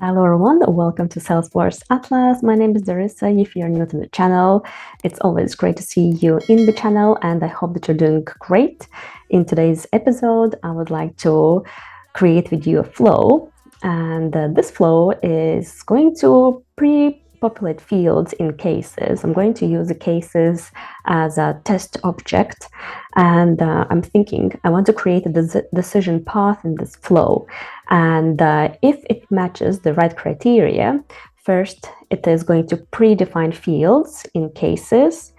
Hello everyone, welcome to Salesforce Atlas. My name is Darissa. If you're new to the channel, it's always great to see you in the channel and I hope that you're doing great. In today's episode, I would like to create with you a flow, and this flow is going to pre-populate fields in cases. I'm going to use the cases as a test object, and I'm thinking I want to create a decision path in this flow. And if it matches the right criteria, first it is going to predefine fields in cases.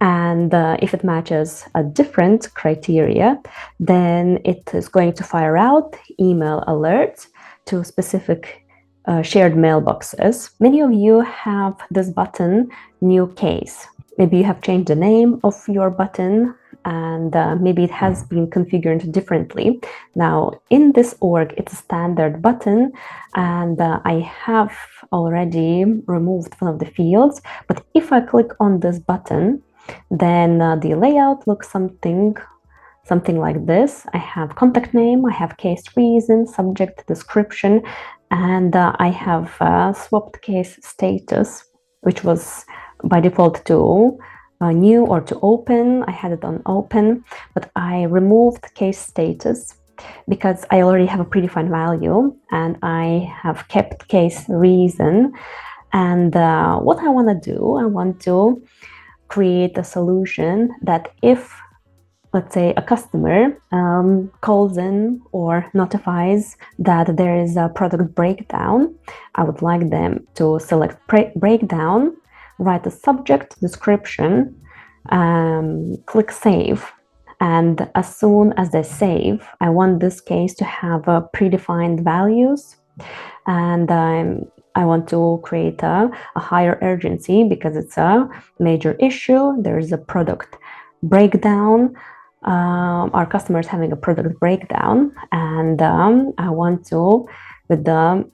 And if it matches a different criteria, then it is going to fire out email alerts to specific shared mailboxes. Many of you have this button, new case. Maybe you have changed the name of your button, and maybe it has been configured differently. Now, in this org, it's a standard button, and I have already removed one of the fields. But if I click on this button, then the layout looks something like this. I have contact name, I have case reason, subject, description, and I have swapped case status, which was by default to new or to open. I had it on open, but I removed case status because I already have a predefined value and I have kept case reason. And what I want to do, I want to create a solution that if, let's say, a customer calls in or notifies that there is a product breakdown, I would like them to select breakdown, write a subject description, click save. And as soon as they save, I want this case to have predefined values. And I want to create a higher urgency because it's a major issue. There's a product breakdown. Our customer is having a product breakdown, and I want to, with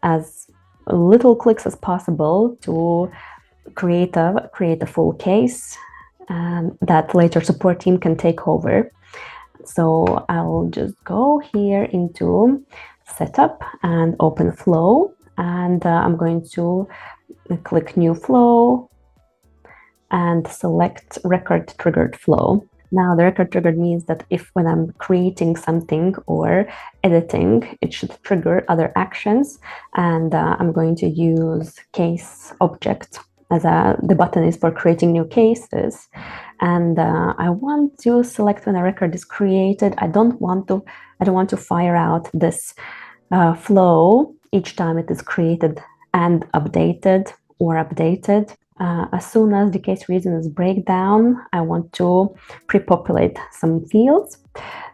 as little clicks as possible, to create a full case that later support team can take over. So I'll just go here into setup and open flow, and I'm going to click new flow and select record triggered flow. Now the record triggered means that if when I'm creating something or editing, it should trigger other actions, and I'm going to use case object as the button is for creating new cases. And I want to select when a record is created. I don't want to fire out this flow each time it is created and updated or updated. As soon as the case reason is breakdown, I want to pre-populate some fields.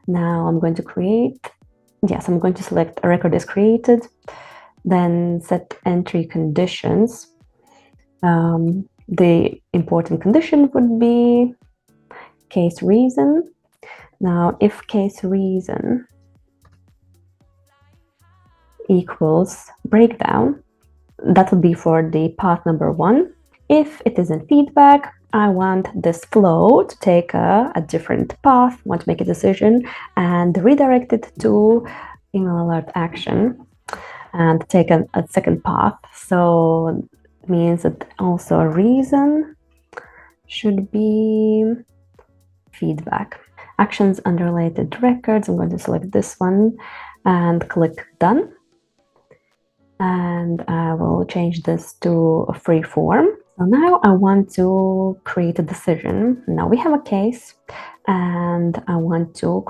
Now I'm going to select a record is created, then set entry conditions. The important condition would be case reason. Now, if case reason equals breakdown, that would be for the path number 1. If it is in feedback, I want this flow to take a different path, want to make a decision and redirect it to email alert action and take a second path. So means that also a reason should be feedback. Actions unrelated records, I'm going to select this one and click done. And I will change this to a free form. So now I want to create a decision. Now we have a case and I want to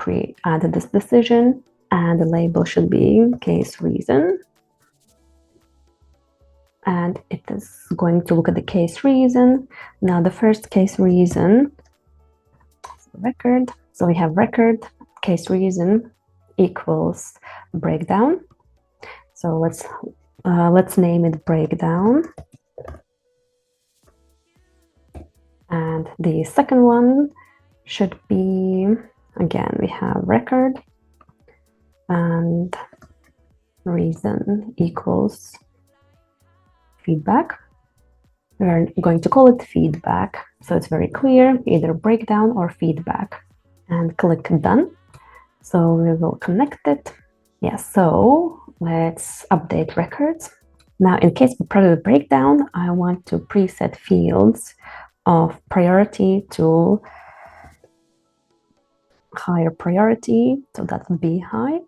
add this decision, and the label should be case reason. And it is going to look at the case reason. Now the first case reason, record. So we have record, case reason equals breakdown. So let's name it breakdown. And the second one should be, again, we have record and reason equals feedback. We're going to call it feedback, so it's very clear, either breakdown or feedback. And click done. So we will connect it. Yes, so let's update records. Now, in case of product breakdown, I want to preset fields of priority to higher priority, so that would be high.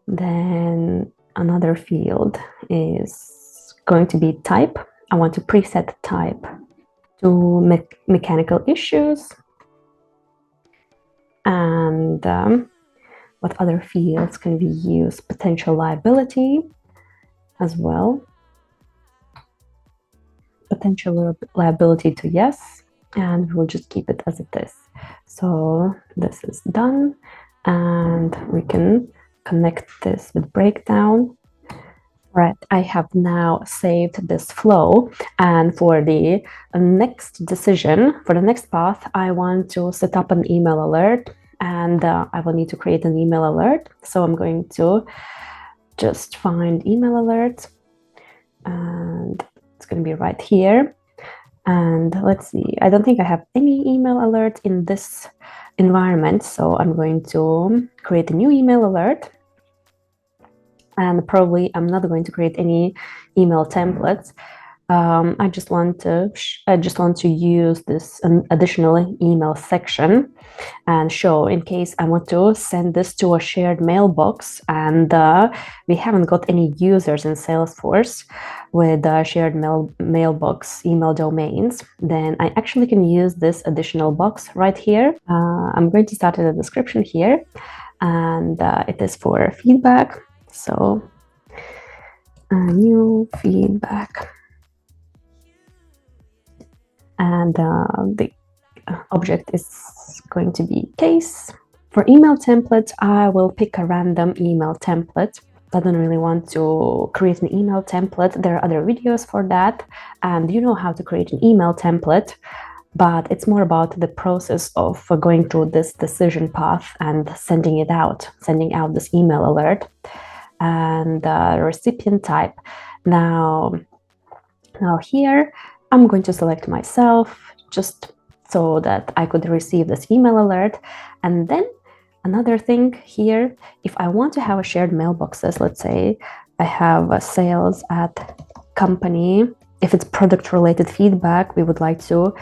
Then another field is going to be type. I want to preset type to mechanical issues. And what other fields can we use? Potential liability as well. Potential liability to yes, and we'll just keep it as it is. So this is done, and we can connect this with breakdown. Right, I have now saved this flow, and for the next decision, for the next path, I want to set up an email alert, and I will need to create an email alert. So I'm going to just find email alert, and it's going to be right here. And let's see, I don't think I have any email alert in this environment, so I'm going to create a new email alert. And probably I'm not going to create any email templates. I just want to use this additional email section and show in case I want to send this to a shared mailbox, and we haven't got any users in Salesforce with shared mailbox email domains, then I actually can use this additional box right here. I'm going to start in the description here, and it is for feedback. So new feedback, and the object is going to be case. For email template, I will pick a random email template. I don't really want to create an email template. There are other videos for that, and you know how to create an email template, but it's more about the process of going through this decision path and sending out this email alert. And recipient type. Now here I'm going to select myself just so that I could receive this email alert. And then another thing here, if I want to have a shared mailboxes, let's say I have a sales at company, if it's product related feedback, we would like to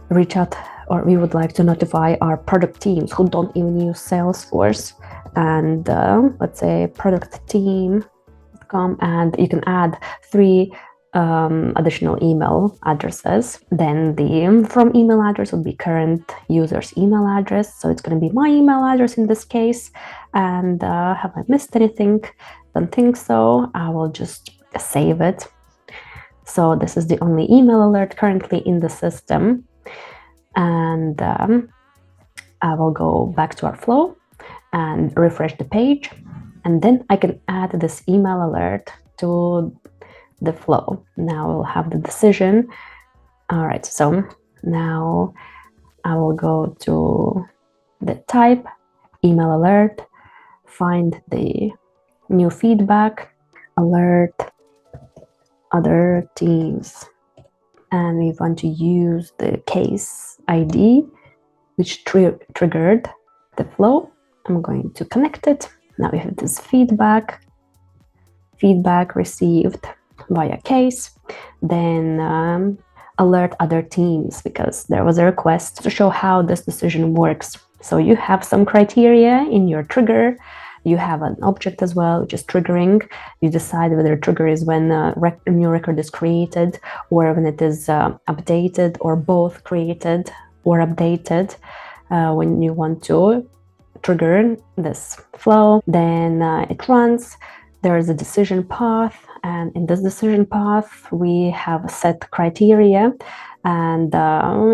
reach out, or we would like to notify our product teams who don't even use Salesforce. And let's say product team.com, and you can add 3 additional email addresses. Then the from email address would be current user's email address, so it's going to be my email address in this case. And have I missed anything? Don't think so. I will just save it. So this is the only email alert currently in the system, and I will go back to our flow and refresh the page, and then I can add this email alert to the flow. Now we'll have the decision. All right, so now I will go to the type, email alert, find the new feedback, alert, other teams, and we want to use the case ID, which triggered the flow. I'm going to connect it. Now we have this feedback received via case, then alert other teams, because there was a request to show how this decision works. So you have some criteria in your trigger. You have an object as well, which is triggering. You decide whether trigger is when a new record is created, or when it is updated, or both created or updated. When you want to trigger this flow, then it runs. There is a decision path, and in this decision path we have set criteria, and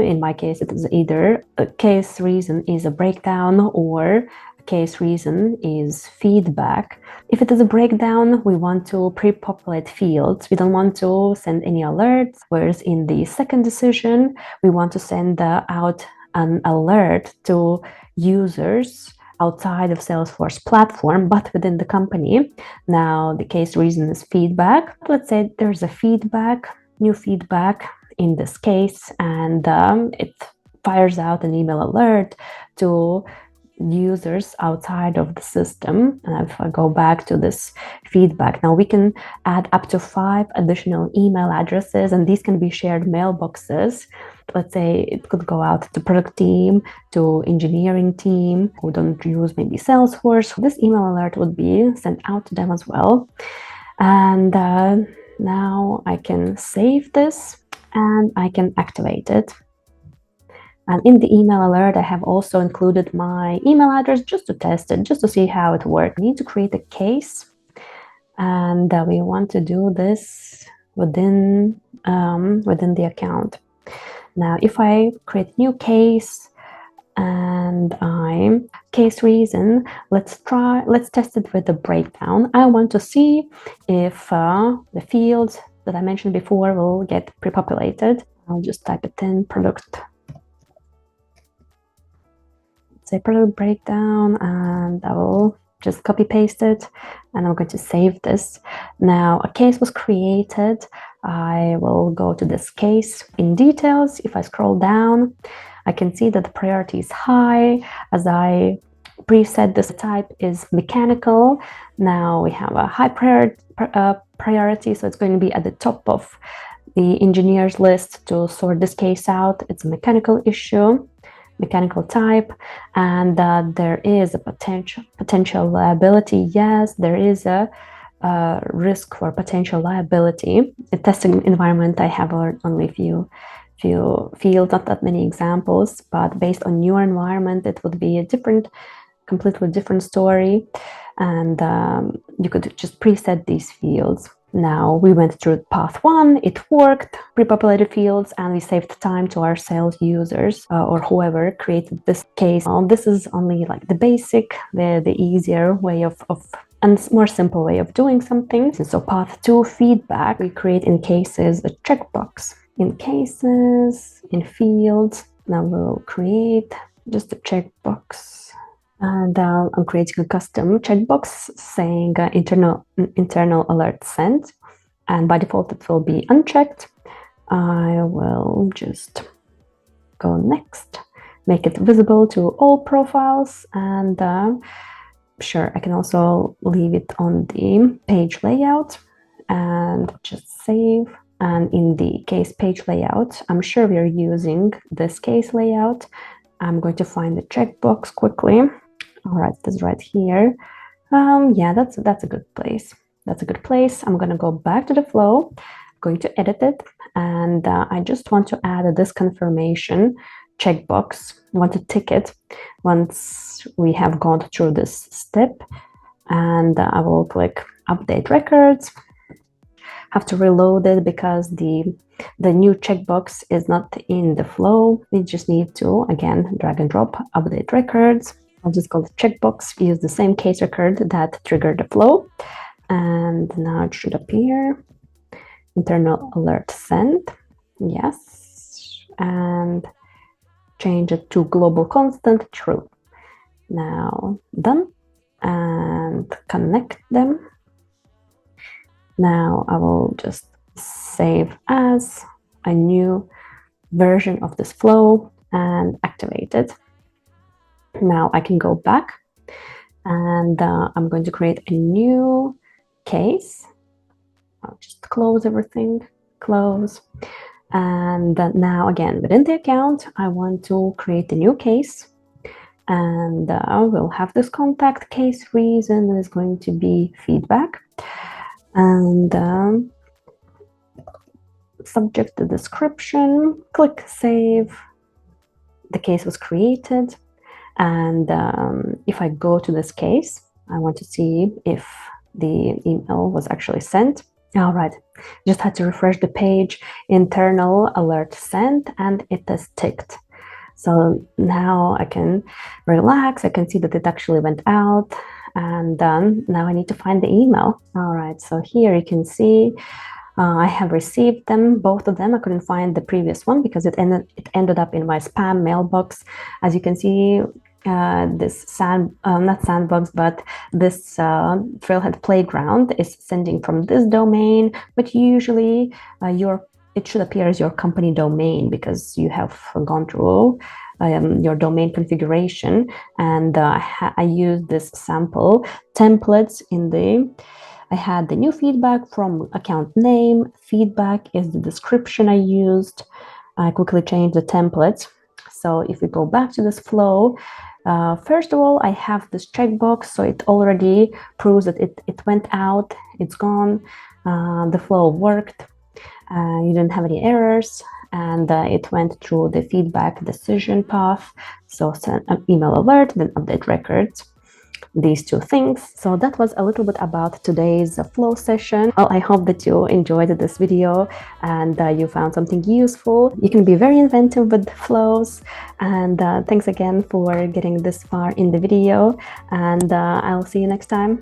in my case it is either a case reason is a breakdown, or a case reason is feedback. If it is a breakdown, we want to pre-populate fields. We don't want to send any alerts, whereas in the second decision we want to send out an alert to users outside of Salesforce platform, but within the company. Now the case reason is feedback. Let's say there's a new feedback in this case, and it fires out an email alert to users outside of the system. And if I go back to this feedback, now we can add up to 5 additional email addresses, and these can be shared mailboxes. Let's say it could go out to product team, to engineering team who don't use maybe Salesforce. This email alert would be sent out to them as well. And now I can save this and I can activate it. And in the email alert, I have also included my email address just to test it, just to see how it works. We need to create a case, and we want to do this within the account. Now, if I create new case and I'm case reason, let's test it with the breakdown. I want to see if the fields that I mentioned before will get pre-populated. I'll just type it in, product, say product breakdown, and I will just copy paste it, and I'm going to save this. Now a case was created. I will go to this case in details. If I scroll down, I can see that the priority is high, as I preset this type is mechanical. Now we have a high priority, so it's going to be at the top of the engineers list to sort this case out. It's a mechanical issue, mechanical type, and there is a potential liability. Yes, there is a risk for potential liability. In testing environment, I have only a few fields, not that many examples, but based on your environment, it would be a completely different story, and you could just preset these fields. Now we went through path 1, it worked, pre-populated fields, and we saved time to our sales users or whoever created this case. This is only like the basic, the easier way of and more simple way of doing something. So path 2, feedback, we create in cases a checkbox. In cases, in fields, now we'll create just a checkbox. And I'm creating a custom checkbox saying internal alert sent, and by default it will be unchecked. I will just go next, make it visible to all profiles, and sure, I can also leave it on the page layout and just save. And in the case page layout, I'm sure we are using this case layout. I'm going to find the checkbox quickly. All right, this is right here. Yeah, that's a good place. That's a good place. I'm going to go back to the flow, I'm going to edit it, and I just want to add this confirmation checkbox. I want to tick it once we have gone through this step, and I will click update records. Have to reload it because the new checkbox is not in the flow. We just need to again drag and drop update records. I'll just call it checkbox, use the same case record that triggered the flow, and now it should appear. Internal alert sent, yes, and change it to global constant, true. Now done, and connect them. Now I will just save as a new version of this flow and activate it. Now I can go back, and I'm going to create a new case. I'll just close everything, close. And now again, within the account, I want to create a new case, and we'll have this contact case reason is going to be feedback, and subject the description, click save. The case was created. And if I go to this case, I want to see if the email was actually sent. All right, just had to refresh the page, internal alert sent, and it is ticked. So now I can relax. I can see that it actually went out, and now I need to find the email. All right, so here you can see I have received them, both of them. I couldn't find the previous one because it ended up in my spam mailbox. As you can see, this not sandbox, but this Trailhead Playground is sending from this domain, but usually it should appear as your company domain because you have gone through your domain configuration, and I used this sample templates in the. I had the new feedback from account name. Feedback is the description I used. I quickly changed the templates. So if we go back to this flow, first of all, I have this checkbox, so it already proves that it went out, it's gone, the flow worked, you didn't have any errors, and it went through the feedback decision path. So send an email alert, then update records, these two things. So that was a little bit about today's flow session. Well, I hope that you enjoyed this video and you found something useful. You can be very inventive with flows, and thanks again for getting this far in the video, and I'll see you next time.